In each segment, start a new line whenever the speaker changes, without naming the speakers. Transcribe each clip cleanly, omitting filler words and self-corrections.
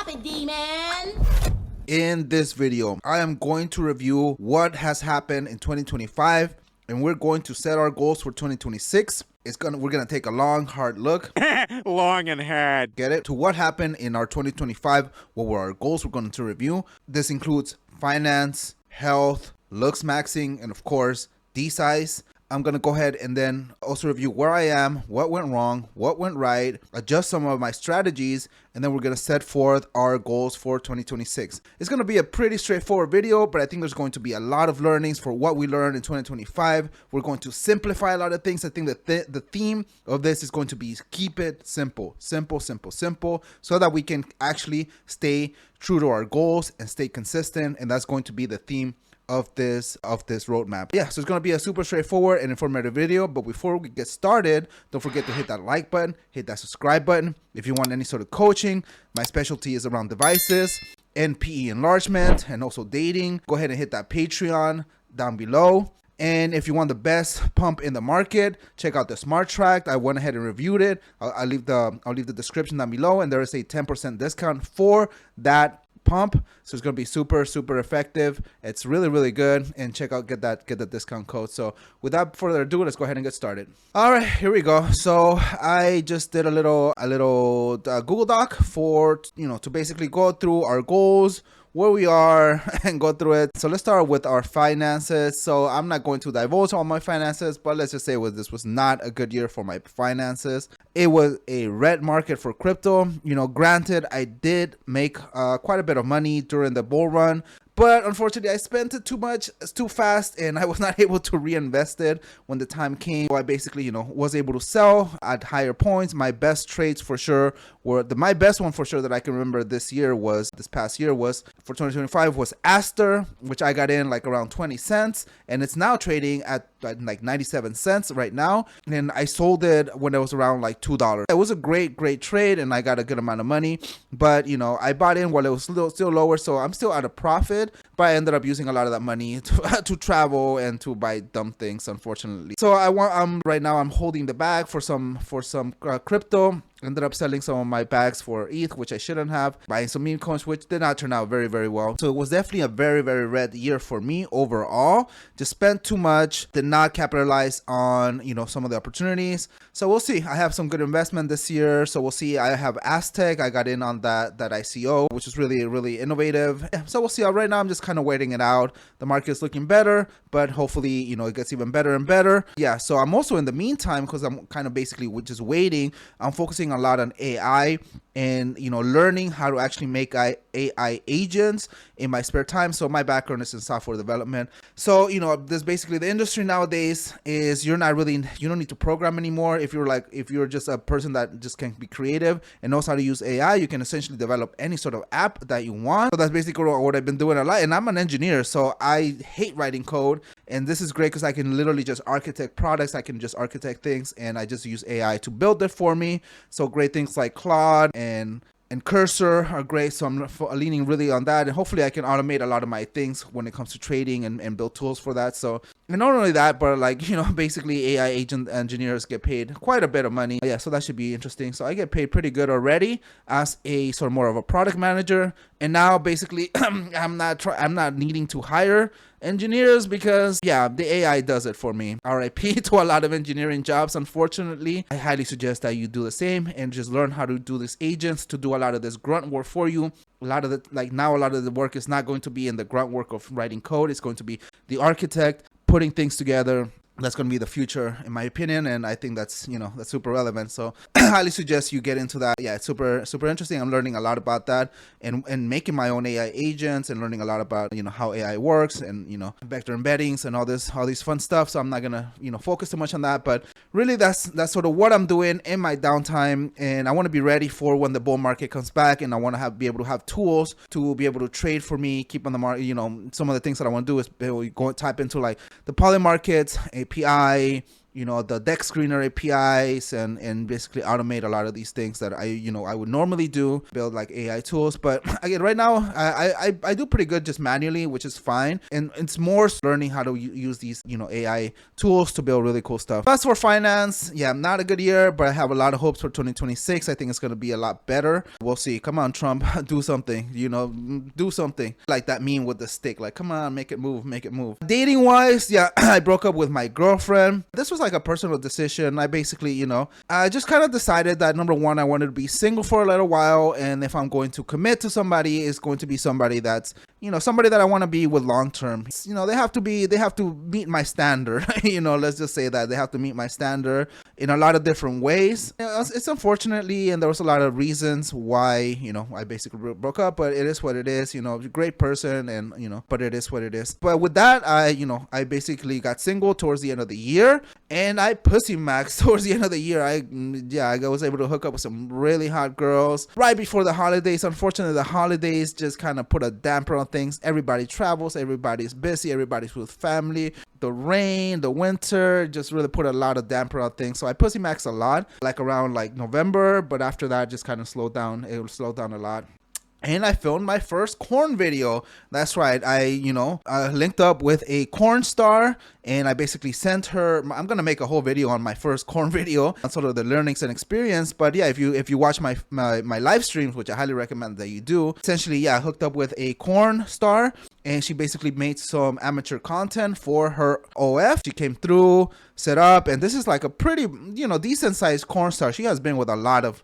Stop it, demon!
In this video, I am going to review what has happened in 2025, and we're going to set our goals for 2026. We're gonna take a long, hard look.
Long and hard.
Get it? To what happened in our 2025, what were our goals we're going to review. This includes finance, health, looks maxing, and of course, D-size. I'm going to go ahead and then also review where I am, what went wrong, what went right, adjust some of my strategies, and then we're going to set forth our goals for 2026. It's going to be a pretty straightforward video, but I think there's going to be a lot of learnings for what we learned in 2025. We're going to simplify a lot of things. I think that the theme of this is going to be keep it simple, simple, simple, simple, so that we can actually stay true to our goals and stay consistent. And that's going to be the theme of this roadmap. Yeah, so it's going to be a super straightforward and informative video, but before we get started, don't forget to hit that like button, hit that subscribe button. If you want any sort of coaching, my specialty is around devices, NPE enlargement, and also dating. Go ahead and hit that Patreon down below. And if you want the best pump in the market, check out the Smart Track. I went ahead and reviewed it. I'll leave the description down below, and there is a 10% discount for that pump, so it's going to be super effective. It's really good, and get the discount code. So without further ado, let's go ahead and get started. All right, here we go. So I just did a little Google Doc for to basically go through our goals, where we are, and go through it. So let's start with our finances. So I'm not going to divulge all my finances, but let's just say this was not a good year for my finances. It was a red market for crypto. Granted, I did make quite a bit of money during the bull run, but unfortunately, I spent it too fast, and I was not able to reinvest it when the time came. So I basically, was able to sell at higher points. My best trades for sure were my best one for sure that I can remember this past year was for 2025 was Aster, which I got in like around 20 cents, and it's now trading at like 97 cents right now. And I sold it when it was around like $2. It was a great trade, and I got a good amount of money. But I bought in while it was still lower, so I'm still at a profit. But I ended up using a lot of that money to travel and to buy dumb things, unfortunately. So right now I'm holding the bag for some crypto. Ended up selling some of my bags for ETH, which I shouldn't have, buying some meme coins, which did not turn out very well. So it was definitely a very red year for me overall. Just spent too much, did not capitalize on some of the opportunities. So we'll see. I have some good investment this year, so we'll see. I have Aztec. I got in on that ICO, which is really innovative. So we'll see. Right now I'm just kind of waiting it out. The market is looking better, but hopefully it gets even better and better. Yeah, so I'm also in the meantime, because I'm kind of basically just waiting, I'm focusing a lot on AI and learning how to actually make AI agents in my spare time. So my background is in software development. So there's basically the industry nowadays is you don't need to program anymore. If you're just a person that just can be creative and knows how to use AI, you can essentially develop any sort of app that you want. So that's basically what I've been doing a lot. And I'm an engineer, so I hate writing code. And this is great because I can literally just architect products. I can just architect things, and I just use AI to build it for me. So great things like Claude and Cursor are great, so I'm leaning really on that, and hopefully I can automate a lot of my things when it comes to trading and build tools for that. So, and not only that, but basically AI agent engineers get paid quite a bit of money. Yeah, so that should be interesting. So I get paid pretty good already as a sort of more of a product manager, and now basically I'm not needing to hire engineers because the AI does it for me. RIP to a lot of engineering jobs, unfortunately. I highly suggest that you do the same and just learn how to do these agents to do a lot of this grunt work for you. A lot of the work is not going to be in the grunt work of writing code. It's going to be the architect putting things together. That's going to be the future, in my opinion, and I think that's that's super relevant. So I highly suggest you get into that. Yeah, it's super interesting. I'm learning a lot about that and making my own AI agents and learning a lot about how AI works and vector embeddings and all these fun stuff. So I'm not gonna focus too much on that, but really that's sort of what I'm doing in my downtime, and I want to be ready for when the bull market comes back, and I want to be able to have tools to be able to trade for me, keep on the market. Some of the things that I want to do is type into like the poly markets, API, the deck screener APIs and basically automate a lot of these things that I would normally do, build like AI tools. But again, right now I do pretty good just manually, which is fine. And it's more learning how to use these, AI tools to build really cool stuff. As for finance, yeah, not a good year, but I have a lot of hopes for 2026. I think it's going to be a lot better. We'll see. Come on, Trump, do something, do something like that meme with the stick. Like, come on, make it move, make it move. Dating wise, yeah, I broke up with my girlfriend. This was like a personal decision. I basically, I just kind of decided that number one, I wanted to be single for a little while. And if I'm going to commit to somebody, it's going to be somebody that's, somebody that I want to be with long term. They have to meet my standard. Let's just say that they have to meet my standard in a lot of different ways. It's unfortunately, and there was a lot of reasons why, I basically broke up, but it is what it is. Great person, and but it is what it is. But with that, I basically got single towards the end of the year, and I pussy maxed towards the end of the year. I was able to hook up with some really hot girls right before the holidays. Unfortunately, the holidays just kind of put a damper on things. Everybody travels, everybody's busy, everybody's with family. The rain, the winter just really put a lot of damper on things. So I pussy maxed a lot, like around like November, but after that just kind of slowed down. It will slow down a lot. And I filmed my first corn video. That's right. I linked up with a corn star, and I basically sent her. I'm gonna make a whole video on my first corn video on sort of the learnings and experience. But yeah, if you watch my live streams, which I highly recommend that you do, essentially, yeah, I hooked up with a corn star, and she basically made some amateur content for her OF. She came through, set up, and this is like a pretty, decent sized corn star. She has been with a lot of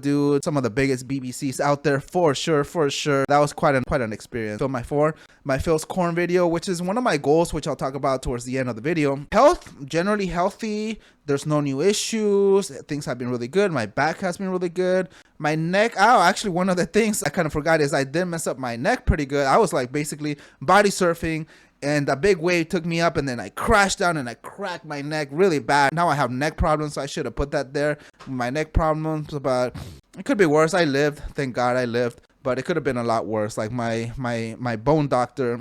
dudes, some of the biggest BBCs out there for sure. That was quite an experience. Film my first corn video, which is one of my goals, which I'll talk about towards the end of the video. Health, generally healthy. There's no new issues. Things have been really good. My back has been really good. My neck, actually one of the things I kind of forgot is I did mess up my neck pretty good. I was like basically body surfing, and a big wave took me up, and then I crashed down and I cracked my neck really bad. Now I have neck problems, so I should have put that there. My neck problems, but it could be worse. I lived. Thank God I lived. But it could have been a lot worse. Like my bone doctor,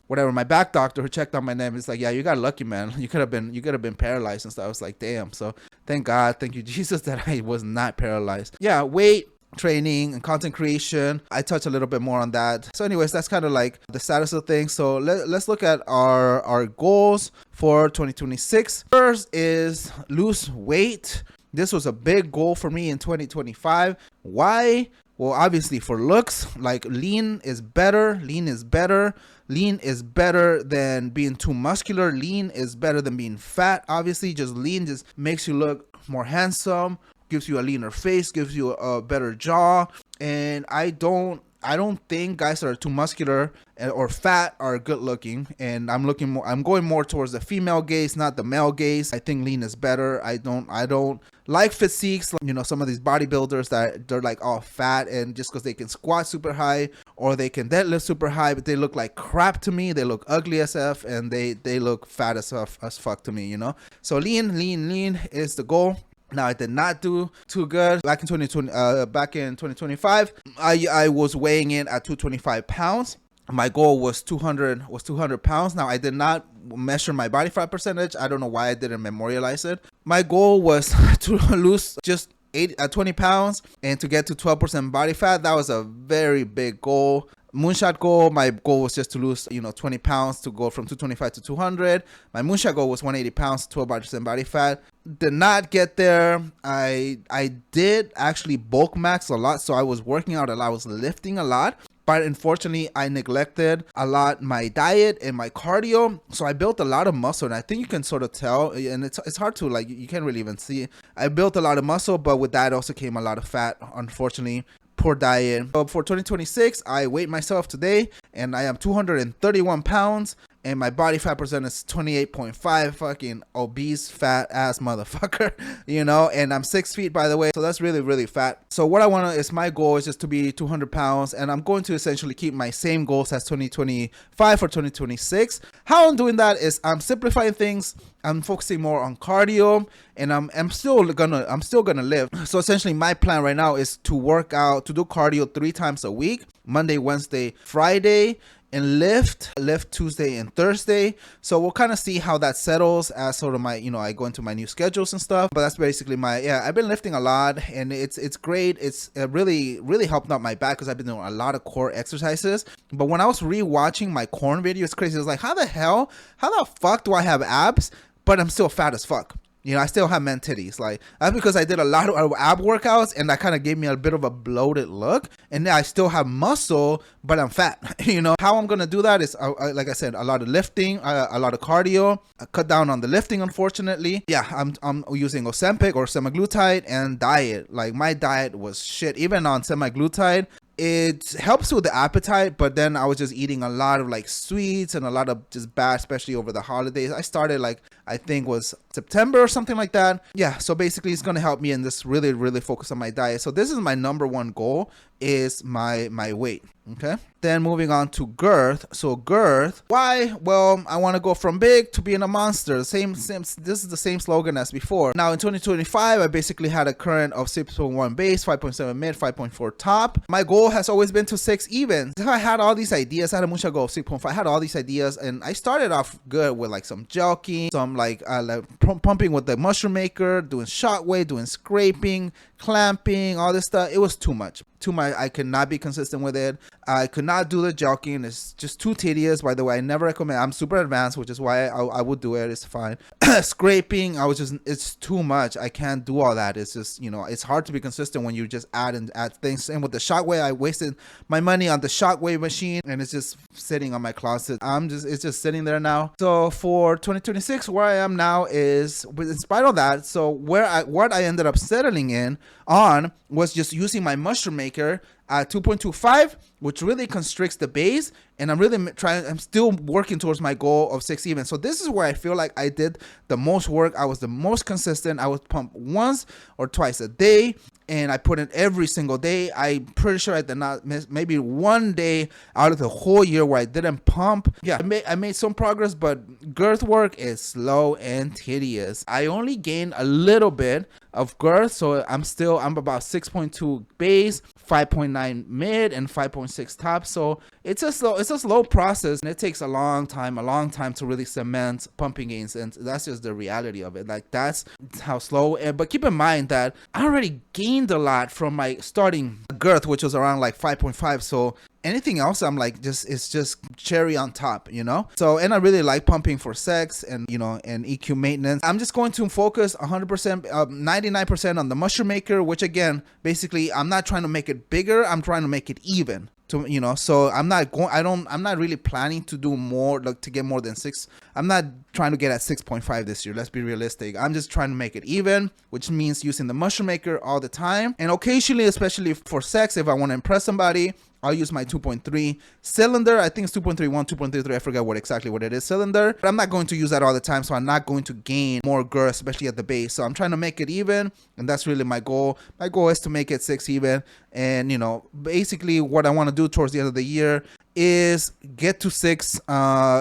whatever, my back doctor who checked on my neck, is like, yeah, you got lucky, man. You could have been paralyzed and stuff. I was like, damn. So thank God, thank you Jesus that I was not paralyzed. Yeah, weight training and content creation, I touch a little bit more on that. So anyways, that's kind of like the status of things. So let's look at our goals for 2026. First is lose weight. This was a big goal for me in 2025. Why? Well, obviously for looks, like lean is better. Lean is better than being too muscular. Lean is better than being fat. Obviously, just lean just makes you look more handsome, gives you a leaner face, gives you a better jaw. And I don't think guys that are too muscular or fat are good looking, and I'm going more towards the female gaze, not the male gaze. I think lean is better. I don't like physiques, some of these bodybuilders that they're like all fat, and just because they can squat super high or they can deadlift super high, but they look like crap to me. They look ugly as F, and they look fat as fuck to me, So lean is the goal. Now, I did not do too good back in 2025. I was weighing in at 225 pounds. My goal was 200 pounds. Now, I did not measure my body fat percentage. I don't know why I didn't memorialize it. My goal was to lose just 20 pounds and to get to 12% body fat. That was a very big goal. Moonshot goal, my goal was just to lose 20 pounds to go from 225 to 200. My moonshot goal was 180 pounds, 12% body fat. Did not get there. I did actually bulk max a lot, so I was working out a lot, I was lifting a lot, but unfortunately I neglected a lot my diet and my cardio. So I built a lot of muscle, and I think you can sort of tell, and it's hard to, like, you can't really even see. I built a lot of muscle, but with that also came a lot of fat, unfortunately. Poor diet. So for 2026, I weighed myself today, and I am 231 pounds, and my body fat percent is 28.5. Fucking obese, fat ass motherfucker, and I'm 6 feet, by the way, so that's really, really fat. So what I want to, is my goal is just to be 200 pounds, and I'm going to essentially keep my same goals as 2025 for 2026. How I'm doing that is I'm simplifying things. I'm focusing more on cardio, and I'm still gonna live. So essentially my plan right now is to work out, to do cardio 3 times a week, Monday, Wednesday, Friday. and lift Tuesday and Thursday. So we'll kind of see how that settles as sort of my, I go into my new schedules and stuff. But that's basically I've been lifting a lot, and it's great. It's really helped out my back because I've been doing a lot of core exercises. But when I was rewatching my corn video, it's crazy. It was like, how the fuck do I have abs, but I'm still fat as fuck? I still have man titties. Like, that's because I did a lot of ab workouts, and that kind of gave me a bit of a bloated look. And I still have muscle, but I'm fat. How I'm gonna do that is, like I said, a lot of lifting, a lot of cardio. I cut down on the lifting, unfortunately. Yeah, I'm using Ozempic or semaglutide, and diet. Like, my diet was shit. Even on semaglutide, it helps with the appetite, but then I was just eating a lot of like sweets and a lot of just bad, especially over the holidays. I started I think was September or something like that. Yeah, so basically it's going to help me in this really focus on my diet. So this is my number one goal, is my weight. Okay, then moving on to girth. So girth, why? Well, I want to go from big to being a monster. This is the same slogan as before. Now in 2025, I basically had a current of 6.1 base, 5.7 mid, 5.4 top. My goal has always been to 6 even. So I had all these ideas. I had a mucha goal of 6.5. I had all these ideas, and I started off good with like some jelking, some pumping with the mushroom maker, doing shockwave, doing scraping, clamping, all this stuff. It was too much. I could not be consistent with it. I could not do the jogging. It's just too tedious. By the way, I never recommend. I'm super advanced, which is why I would do it. It's fine. Scraping, it's too much. I can't do all that. It's just, it's hard to be consistent when you just add things. And with the shockwave, I wasted my money on the shockwave machine, and it's just sitting on my closet. It's just sitting there now. So for 2026, where I am now is, in spite of that, so what I ended up settling on was just using my mushroom maker at 2.25, which really constricts the base, and I'm still working towards my goal of 6 even. So this is where I feel like I did the most work. I was the most consistent. I would pump once or twice a day, and I put in every single day. I'm pretty sure I did not miss maybe one day out of the whole year where I didn't pump. Yeah, I made some progress, but girth work is slow and tedious. I only gained a little bit of girth, so I'm about 6.2 base, 5.9 mid, and 5.6 top. So it's a slow process, and it takes a long time to really cement pumping gains, and that's just the reality of it. Like, that's how slow. But keep in mind that I already gained a lot from my starting girth, which was around like 5.5. So anything else, I'm like, it's just cherry on top, So, and I really like pumping for sex and, and EQ maintenance. I'm just going to focus 100%, 99% on the mushroom maker, which again, basically, I'm not trying to make it bigger. I'm trying to make it even. So I'm not really planning to do more, like to get more than 6. I'm not trying to get at 6.5 this year. Let's be realistic. I'm just trying to make it even, which means using the mushroom maker all the time. And occasionally, especially for sex, if I want to impress somebody, I'll use my 2.3 cylinder. I think it's 2.31, 2.33. I forget exactly what it is, cylinder. But I'm not going to use that all the time, so I'm not going to gain more girth, especially at the base. So I'm trying to make it even, and that's really my goal. My goal is to make it 6 even. And, basically what I want to do towards the end of the year is get to 6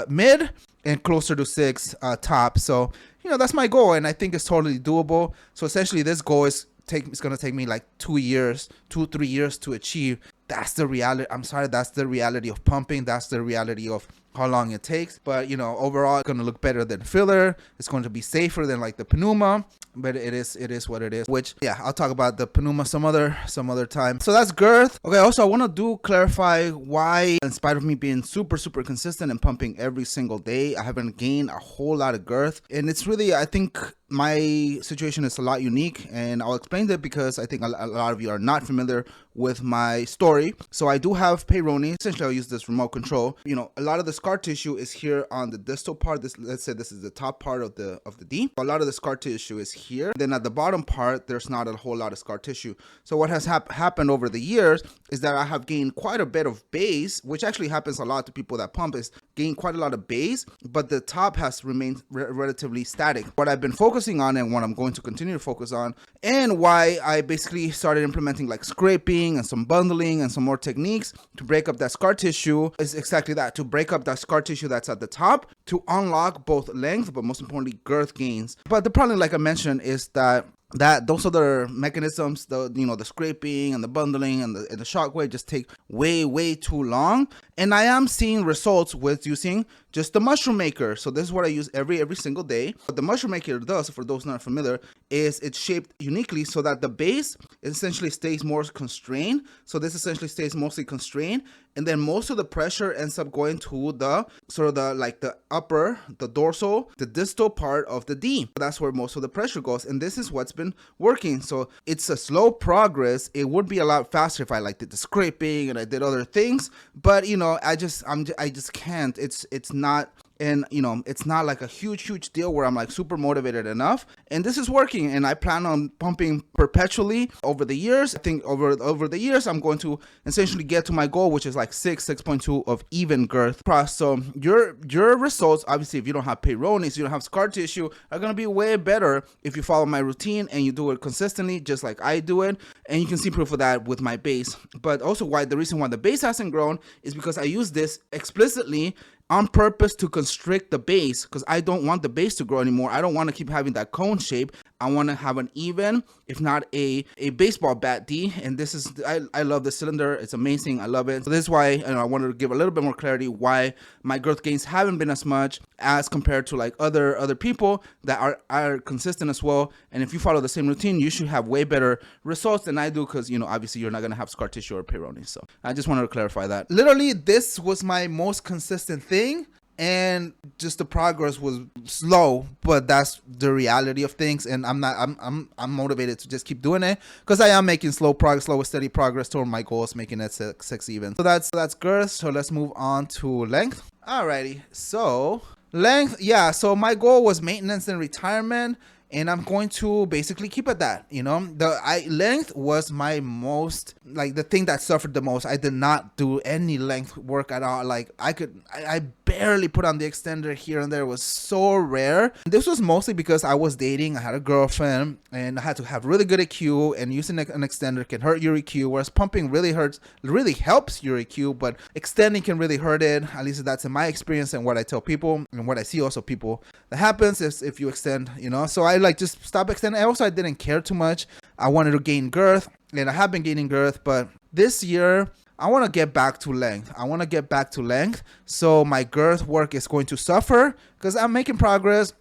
mid and closer to 6 top. So, that's my goal, and I think it's totally doable. So essentially this goal is it's going to take me like 3 years to achieve. That's the reality. I'm sorry, that's the reality of pumping. That's the reality of how long it takes. But overall, it's going to look better than filler. It's going to be safer than like the pneuma. But it is what it is. Which, yeah, I'll talk about the pneuma some other time. So that's girth. Okay, also I want to clarify why, in spite of me being super consistent and pumping every single day, I haven't gained a whole lot of girth. And it's really, I think my situation is a lot unique, and I'll explain that because I think a lot of you are not familiar with my story. So I do have Peyronie. Essentially, I'll use this remote control. A lot of the scar tissue is here on the distal part. Let's say this is the top part of the D. A lot of the scar tissue is here. Then at the bottom part, there's not a whole lot of scar tissue. So what has happened over the years is that I have gained quite a bit of base, which actually happens a lot to people that pump, is gain quite a lot of base, but the top has remained relatively static. What I've been focusing on, and what I'm going to continue to focus on, and why I basically started implementing like scraping and some bundling and some more techniques to break up that scar tissue, is exactly that, to break up that scar tissue that's at the top, to unlock both length, but most importantly, girth gains. But the problem, like I mentioned, is that those other mechanisms, the scraping and the bundling and the shockwave just take way too long. And I am seeing results with using just the mushroom maker. So this is what I use every single day. What the mushroom maker does, for those not familiar, is it's shaped uniquely so that the base essentially stays more constrained. So this essentially stays mostly constrained, and then most of the pressure ends up going to the sort of the upper, the dorsal, the distal part of the D. That's where most of the pressure goes, and this is what's been working. So it's a slow progress. It would be a lot faster if I did the scraping and I did other things, but I just can't. It's not. And it's not like a huge deal where I'm like super motivated enough, and this is working, and I plan on pumping perpetually over the years. I think over the years I'm going to essentially get to my goal, which is like 6.2 of even girth. So your results, obviously, if you don't have Peyronie's, you don't have scar tissue, are going to be way better if you follow my routine and you do it consistently, just like I do it. And you can see proof of that with my base. But also the reason why the base hasn't grown is because I use this explicitly on purpose to constrict the base, because I don't want the base to grow anymore. I don't want to keep having that cone shape. I want to have an even, if not a baseball bat D. And this is, I love the cylinder. It's amazing. I love it. So this is why I wanted to give a little bit more clarity why my girth gains haven't been as much as compared to like other people that are consistent as well. And if you follow the same routine, you should have way better results than I do, because obviously you're not going to have scar tissue or Peyronie's. So I just wanted to clarify that. Literally, this was my most consistent thing, and just the progress was slow, but that's the reality of things. And I'm motivated to just keep doing it, because I am making slow steady progress toward my goals, making it six even. So that's girth. So let's move on to length. Alrighty, so length, yeah, so my goal was maintenance and retirement, and I'm going to basically keep at that. Length was my most, like, the thing that suffered the most. I did not do any length work at all. Like, I barely put on the extender here and there. It was so rare. This was mostly because I was dating, I had a girlfriend, and I had to have really good EQ, and using an extender can hurt your EQ, whereas pumping really helps your EQ, but extending can really hurt it. At least that's in my experience and what I tell people, and what I see also people that happens is if you extend, so I just stop extending. I didn't care too much. I wanted to gain girth, and I have been gaining girth, but this year I want to get back to length. So my girth work is going to suffer because I'm making progress.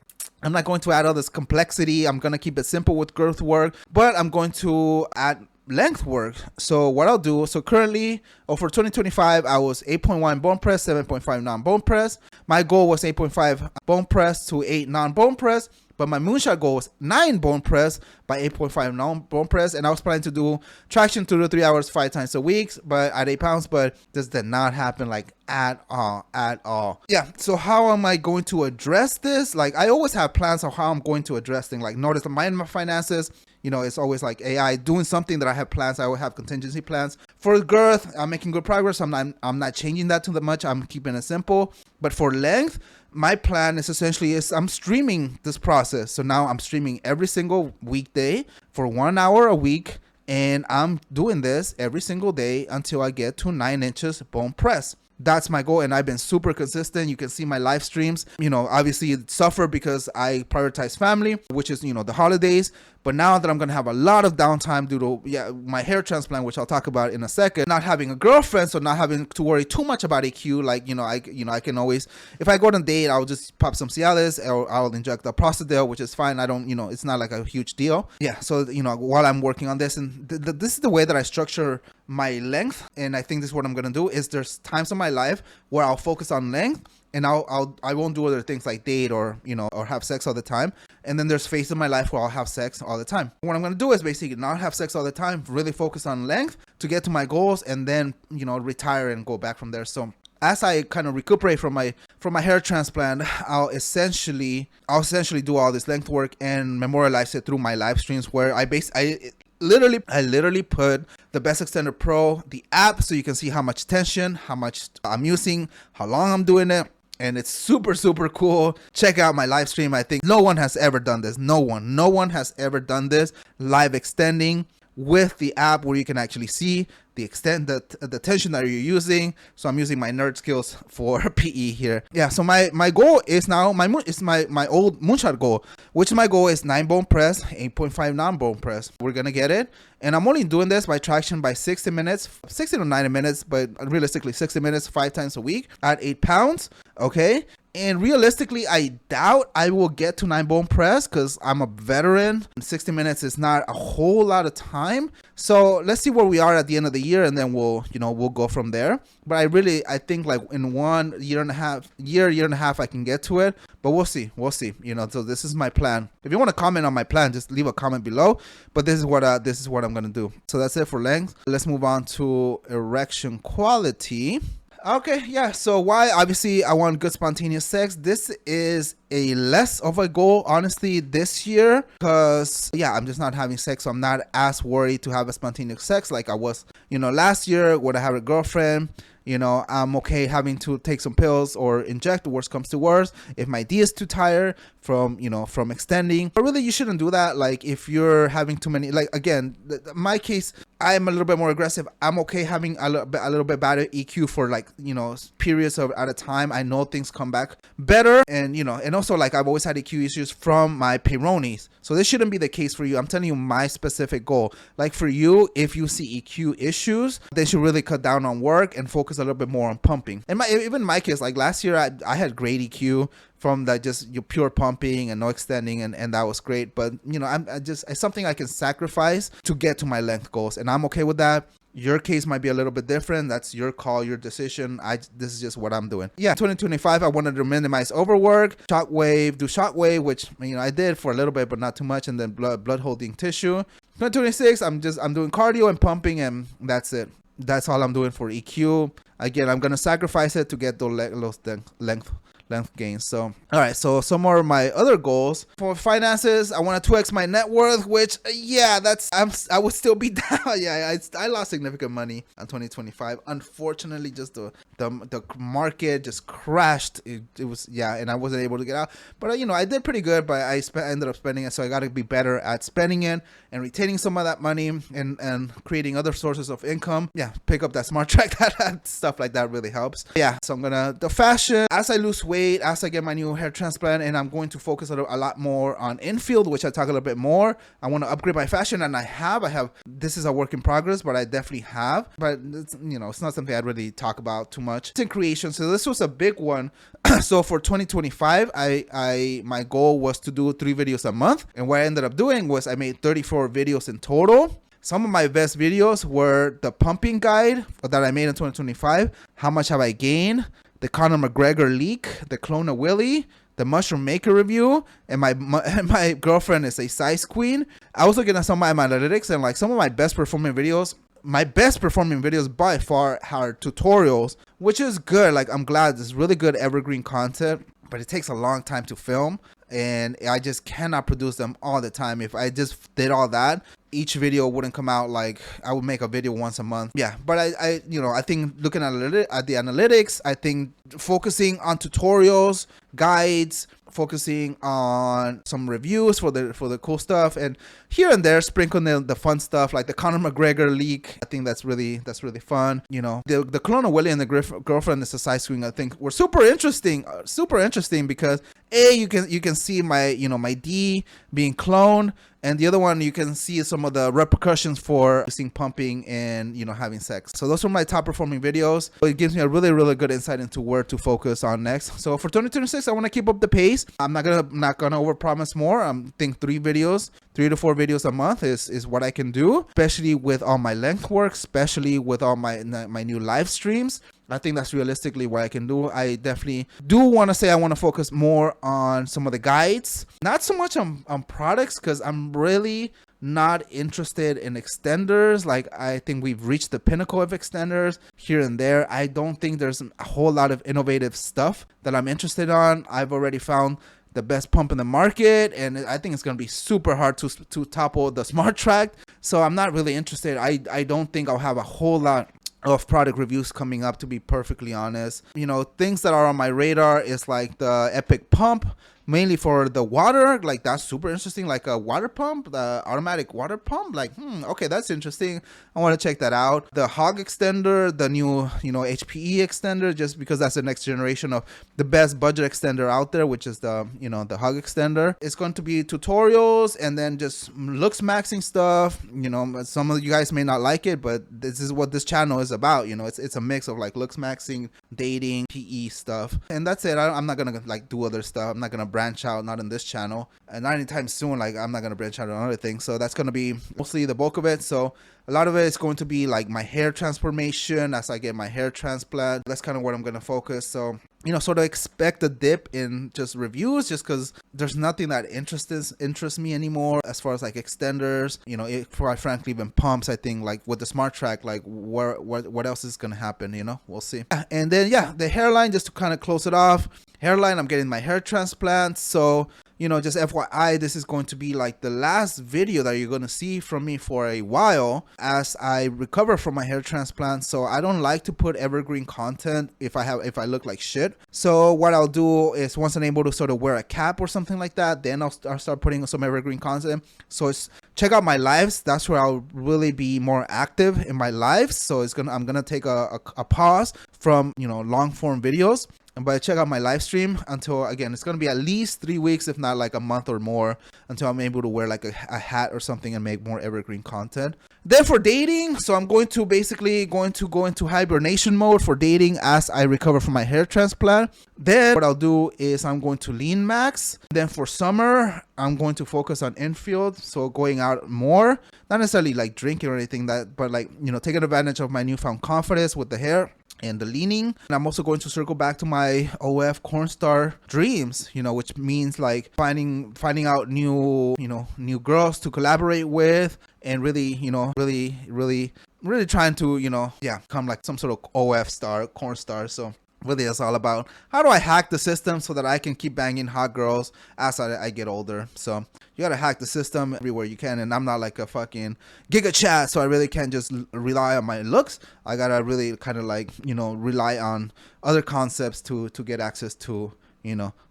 I'm not going to add all this complexity. I'm going to keep it simple with girth work, but I'm going to add length work. So what I'll do, so currently, for 2025, I was 8.1 bone press, 7.5 non-bone press. My goal was 8.5 bone press to 8 non-bone press, but my moonshot goal was 9 bone press by 8.5 non-bone press, and I was planning to do traction 2 to 3 hours 5 times a week, but at 8 pounds, but this did not happen, like, at all. Yeah, so how am I going to address this? Like, I always have plans of how I'm going to address things. Like, notice my finances, it's always like AI doing something that I have plans. I will have contingency plans. For girth, I'm making good progress. I'm not changing that too much. I'm keeping it simple. But for length, my plan is essentially I'm streaming this process. So now I'm streaming every single weekday for 1 hour a week, and I'm doing this every single day until I get to 9 inches bone press. That's my goal, and I've been super consistent. You can see my live streams, obviously it suffer because I prioritize family, which is, the holidays. But now that I'm going to have a lot of downtime due to my hair transplant, which I'll talk about in a second, not having a girlfriend, so not having to worry too much about EQ. Like, I can always, if I go on a date, I'll just pop some Cialis, or I'll inject a Prostadil, which is fine. I don't, it's not like a huge deal. Yeah, so, while I'm working on this, and this is the way that I structure my length, and I think this is what I'm going to do, is there's times in my life where I'll focus on length, and I won't do other things like date or or have sex all the time. And then there's phases in my life where I'll have sex all the time. What I'm going to do is basically not have sex all the time, really focus on length to get to my goals, and then retire and go back from there. So as I kind of recuperate from my hair transplant, I'll essentially do all this length work and memorialize it through my live streams, where I literally put the Best Extender Pro, the app, so you can see how much tension, how much I'm using, how long I'm doing it. And it's super, super cool. Check out my live stream. I think no one has ever done this. No one has ever done this. Live extending with the app where you can actually see the extent that the tension that you're using. So I'm using my nerd skills for PE here. Yeah, so my goal is now my old moonshot goal, which my goal is 9 bone press, 8.5 non-bone press. We're gonna get it, and I'm only doing this by traction by 60 minutes, 60 to 90 minutes, but realistically 60 minutes 5 times a week at 8 pounds. Okay. And realistically, I doubt I will get to 9 bone press because I'm a veteran. 60 minutes is not a whole lot of time. So let's see where we are at the end of the year, and then we'll go from there. But I think like in 1 year and a half, I can get to it. But we'll see. So this is my plan. If you want to comment on my plan, just leave a comment below. But this is what I'm gonna do. So that's it for length. Let's move on to erection quality. Okay, yeah, so why? Obviously, I want good spontaneous sex. This is a less of a goal, honestly, this year, because, yeah, I'm just not having sex, so I'm not as worried to have a spontaneous sex like I was, last year when I had a girlfriend. I'm okay having to take some pills or inject, the worst comes to worst, if my D is too tired from extending. But really, you shouldn't do that. Like, if you're having too many, like, again, my case, I'm a little bit more aggressive. I'm okay having a little bit better EQ for periods at a time. I know things come back better, and and also like I've always had EQ issues from my Peyronie's, so this shouldn't be the case for you. I'm telling you my specific goal. Like for you, if you see EQ issues, they should really cut down on work and focus a little bit more on pumping. And even my case, like last year, I had great EQ from that, just your pure pumping and no extending, and that was great. But it's something I can sacrifice to get to my length goals, and I'm okay with that. Your case might be a little bit different. That's your call, your decision. This is just what I'm doing. Yeah, 2025, I wanted to minimize overwork, do shockwave, which I did for a little bit, but not too much, and then blood holding tissue. 2026, I'm doing cardio and pumping, and that's it. That's all I'm doing for EQ. Again, I'm gonna sacrifice it to get those length gains. So all right, so some more of my other goals for finances. I want to 2x my net worth, which I would still be down. I lost significant money in 2025. Unfortunately, just the market just crashed. It was and I wasn't able to get out, but I did pretty good, but I ended up spending it. So I got to be better at spending it and retaining some of that money and creating other sources of income. Pick up that smart track. That stuff like that really helps. So I'm gonna the fashion as I lose weight, as I get my new hair transplant, and I'm going to focus a lot more on infield, which I talk a little bit more. I want to upgrade my fashion, and I have this is a work in progress, but I definitely have, but it's not something I'd really talk about too much. It's in creation, so this was a big one. So for 2025, my goal was to do 3 videos a month, and what I ended up doing was I made 34 videos in total. Some of my best videos were the pumping guide that I made in 2025, how much have I gained, the Conor McGregor leak, the Clone of Willie, the Mushroom Maker review, and my girlfriend is a size queen. I was looking at some of my analytics, and like some of my best performing videos by far are tutorials, which is good. Like I'm glad it's really good evergreen content, but it takes a long time to film, and I just cannot produce them all the time. If I just did all that, each video wouldn't come out. Like I would make a video once a month. But I think looking at the analytics, I think focusing on tutorials, guides, focusing on some reviews for the cool stuff, and here and there sprinkling the fun stuff like the Conor McGregor leak. I think that's really fun. The Clone of Willie and the girlfriend is a side swing. I think were super interesting because you can see my D being cloned, and the other one you can see some of the repercussions for using pumping and having sex. So those are my top performing videos. It gives me a really good insight into where to focus on next. So for 2026, I want to keep up the pace. I'm not gonna overpromise more. I think 3 to 4 videos a month is what I can do, especially with all my length work, especially with all my new live streams. I think that's realistically what I can do. I definitely do want to say I want to focus more on some of the guides, not so much on products, because I'm really not interested in extenders. Like I think we've reached the pinnacle of extenders here and there. I don't think there's a whole lot of innovative stuff that I'm interested on. I've already found the best pump in the market, and I think it's going to be super hard to topple the smart track. So I'm not really interested. I don't think I'll have a whole lot of product reviews coming up, to be perfectly honest. Things that are on my radar is like the Epic Pump, mainly for the water. Like that's super interesting, like a water pump, the automatic water pump. Like okay, that's interesting. I want to check that out. The hog extender, the new HPE extender, just because that's the next generation of the best budget extender out there, which is the the hog extender. It's going to be tutorials and then just looks maxing stuff. Some of you guys may not like it, but this is what this channel is about. It's a mix of like looks maxing, dating, PE stuff, and that's it. I'm not gonna like do other stuff. I'm not gonna branch out, not in this channel, and not anytime soon. Like I'm not gonna branch out on other things. So that's gonna be mostly the bulk of it. So a lot of it is going to be like my hair transformation as I get my hair transplant. That's kind of where I'm gonna focus. So sort of expect a dip in just reviews, just because there's nothing that interests me anymore as far as like extenders. Quite frankly, even pumps. I think like with the smart track, like what else is gonna happen? We'll see. And then the hairline, just to kind of close it off. Hairline, I'm getting my hair transplant. So just FYI, this is going to be like the last video that you're going to see from me for a while as I recover from my hair transplant. So I don't like to put evergreen content if I look like shit. So what I'll do is, once I'm able to sort of wear a cap or something like that, then I'll start putting some evergreen content. So check out my lives. That's where I'll really be more active in my lives. So I'm gonna take a pause from long form videos. But check out my live stream until, again, it's going to be at least 3 weeks, if not like a month or more, until I'm able to wear like a hat or something and make more evergreen content. Then for dating, so I'm going to go into hibernation mode for dating as I recover from my hair transplant. Then what I'll do is I'm going to lean max. Then for summer, I'm going to focus on infield, so going out more, not necessarily like drinking or anything but like taking advantage of my newfound confidence with the hair and the leaning. And I'm also going to circle back to my OF cornstar dreams, which means like finding out new girls to collaborate with, and really trying to become like some sort of OF star, corn star. So really, it's all about how do I hack the system so that I can keep banging hot girls as I get older. So you gotta hack the system everywhere you can, and I'm not like a fucking giga chat, so I really can't just rely on my looks. I gotta really kind of like rely on other concepts to get access to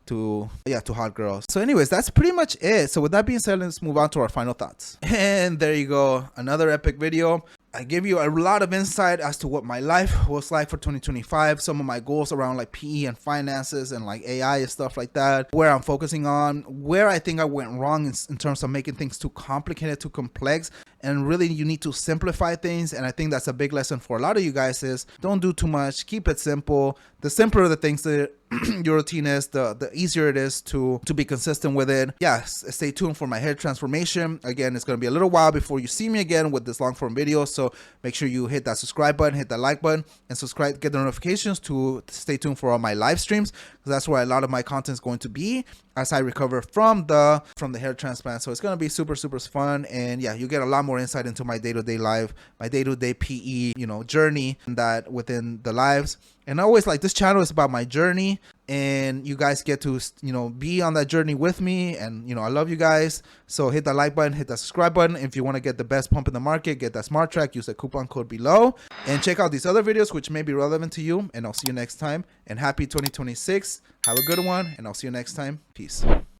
to hot girls. So anyways, that's pretty much it. So with that being said, let's move on to our final thoughts. And there you go, another epic video. I give you a lot of insight as to what my life was like for 2025, some of my goals around like PE and finances and like AI and stuff like that, where I'm focusing on, where I think I went wrong in terms of making things too complicated, too complex, and really you need to simplify things. And I think that's a big lesson for a lot of you guys is don't do too much, keep it simple. The simpler the things that your routine is, the easier it is to be consistent with it. Yes, stay tuned for my hair transformation. Again, it's going to be a little while before you see me again with this long form video, so make sure you hit that subscribe button, hit that like button, and subscribe, get the notifications to stay tuned for all my live streams, because that's where a lot of my content is going to be as I recover from the hair transplant. So it's going to be super fun, and you get a lot more insight into my day-to-day life, my day-to-day PE journey, and that within the lives. And always, like, this channel is about my journey, and you guys get to be on that journey with me. And I love you guys. So hit that like button, hit that subscribe button. If you want to get the best pump in the market, get that smart track, use the coupon code below, and check out these other videos which may be relevant to you. And I'll see you next time, and happy 2026. Have a good one, and I'll see you next time. Peace.